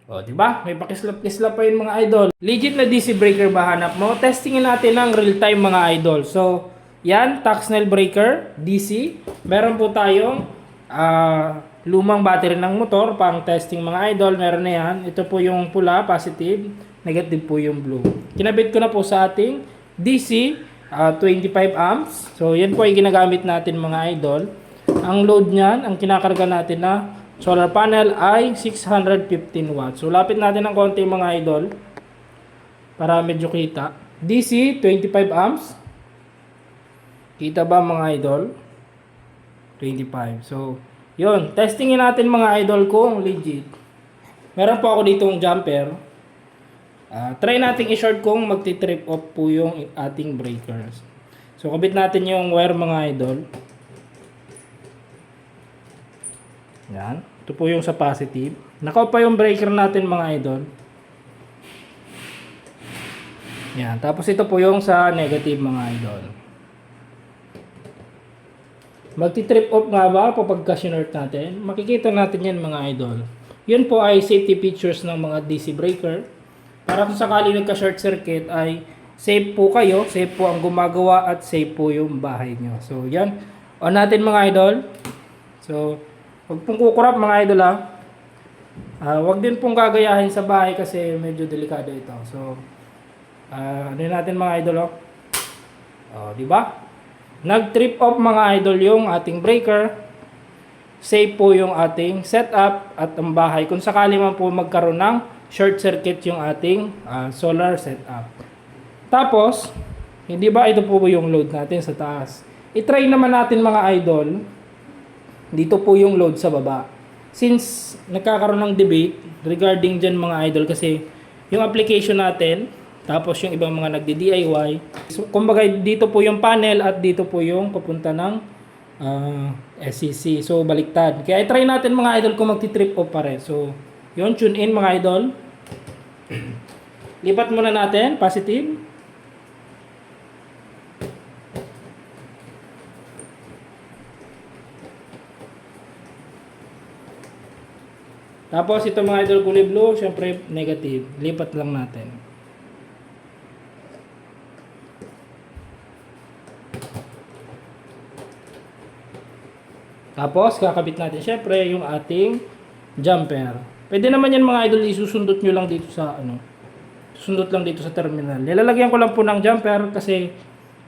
O, di ba? May pakislap-kislap pa yun mga idol. Legit na DC breaker ba hanap mo? Testingin natin ng real time mga idol. So, yan, Taxnell breaker, DC. Meron po tayong lumang battery ng motor, pang testing mga idol. Meron na yan. Ito po yung pula, positive. Negative po yung blue. Kinabit ko na po sa ating DC, 25 amps. So, yan po ay ginagamit natin mga idol. Ang load niyan, ang kinakarga natin na solar panel ay 615 watts. So, lapit natin ng konti mga idol para medyo kita. DC, 25 amps. Kita ba mga idol? 25. So, yun. Testingin natin mga idol kung legit. Meron po ako ditong jumper. Try natin i-short kung magti-trip off po yung ating breakers. So, kabit natin yung wire mga idol. Yan. Ito po yung sa positive. Naka-off pa yung breaker natin mga idol. Yan. Tapos ito po yung sa negative mga idol. Magti-trip off nga ba kapag sinort natin? Makikita natin yan mga idol. Yun po ay safety features ng mga DC breaker. Para kung sakali nagka-short circuit ay safe po kayo, safe po ang gumagawa at safe po yung bahay nyo. So yan. On natin mga idol. So, huwag pong kukurap mga idol ha. Huwag din pong gagayahin sa bahay kasi medyo delikado ito. So, ano natin mga idol di ba? Nag-trip off mga idol yung ating breaker. Safe po yung ating setup at ang bahay. Kung sakali man po magkaroon ng short circuit yung ating solar setup. Tapos, hindi ba ito po yung load natin sa taas? I-try naman natin mga idol. Dito po yung load sa baba. Since nagkakaroon ng debate regarding dyan mga idol kasi yung application natin, tapos yung ibang mga nagdi-DIY. So, kumbaga dito po yung panel at dito po yung papunta ng SCC. So, baliktad. Kaya i-try natin mga idol kung magti-trip off pa rin. So, yun, tune in mga idol. Lipat muna natin, positive. Tapos ito mga idol kulay blue, syempre negative. Lipat lang natin. Tapos kakabit natin syempre yung ating jumper. Pwede naman yan mga idol, isusundot nyo lang dito sa susundot lang dito sa terminal. Nilalagyan ko lang po ng jumper kasi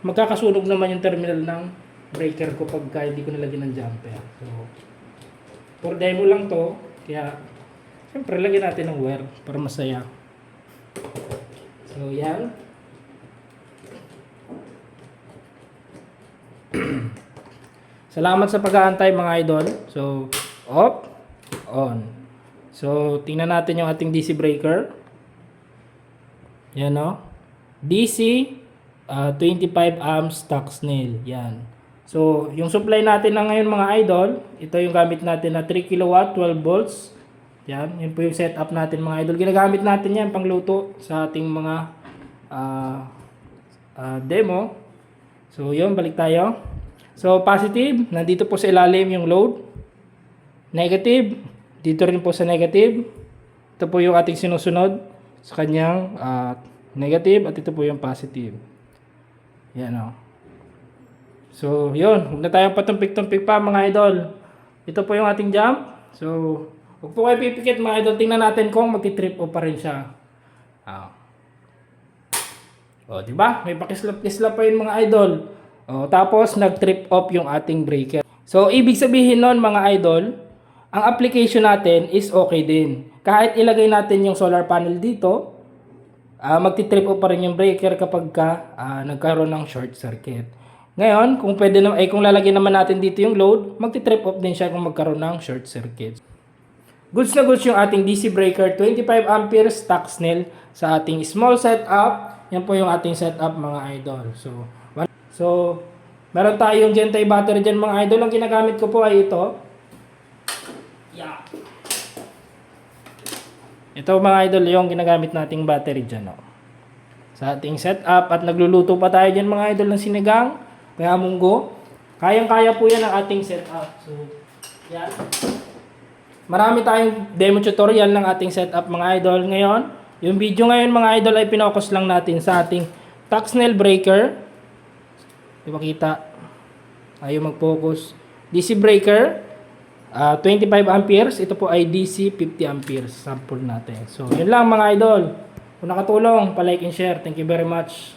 magkakasunog naman yung terminal ng breaker ko pagka hindi ko nilagyan ng jumper. So, for demo lang to, kaya siyempre, lagyan natin ng wire para masaya. So, yan. Salamat sa pag-aantay mga idol. So, off, on. So, tingnan natin yung ating DC breaker. Yan o. DC, 25 amps Taxnell. Yan. So, yung supply natin na ngayon mga idol, ito yung gamit natin na 3 kW, 12 volts. Yan, yun po yung setup natin mga idol. Ginagamit natin yan pangluto sa ating mga demo. So, yun, balik tayo. So, positive, nandito po sa ilalim yung load. Negative, dito rin po sa negative. Ito po yung ating sinusunod sa kanyang negative at ito po yung positive. Yan o. So, yun, huwag na tayong patumpik-tumpik pa mga idol. Ito po yung ating jump. So, huwag po kayo pipikit mga idol. Tingnan natin kung magti-trip off pa rin siya. O, diba? May pakislap-kislap pa yun mga idol. O, tapos nag-trip off yung ating breaker. So, ibig sabihin nun mga idol, ang application natin is okay din. Kahit ilagay natin yung solar panel dito, magti-trip off pa rin yung breaker kapag nagkaroon ng short circuit. Ngayon, kung pwede kung lalagyan naman natin dito yung load, magti-trip off din siya kung magkaroon ng short circuit. Goods na goods yung ating DC breaker, 25 amperes Taxnell sa ating small setup. Yan po yung ating setup mga idol. So, meron tayong Gentile battery dyan mga idol. Ang ginagamit ko po ay ito. Yeah. Ito mga idol yung ginagamit nating battery dyan. Sa ating setup at nagluluto pa tayo dyan mga idol ng sinigang. Kaya munggo. Kayang-kaya po yan ang ating setup. So, yan. marami tayong demo tutorial ng ating setup mga idol. Ngayon, yung video ngayon mga idol ay pinokus lang natin sa ating Tuxnel breaker. Di ba kita? Ayaw mag-focus. DC breaker, 25 amperes. Ito po ay DC 50 amperes. Sample natin. So, yun lang mga idol. Kung nakatulong, pa-like and share. Thank you very much.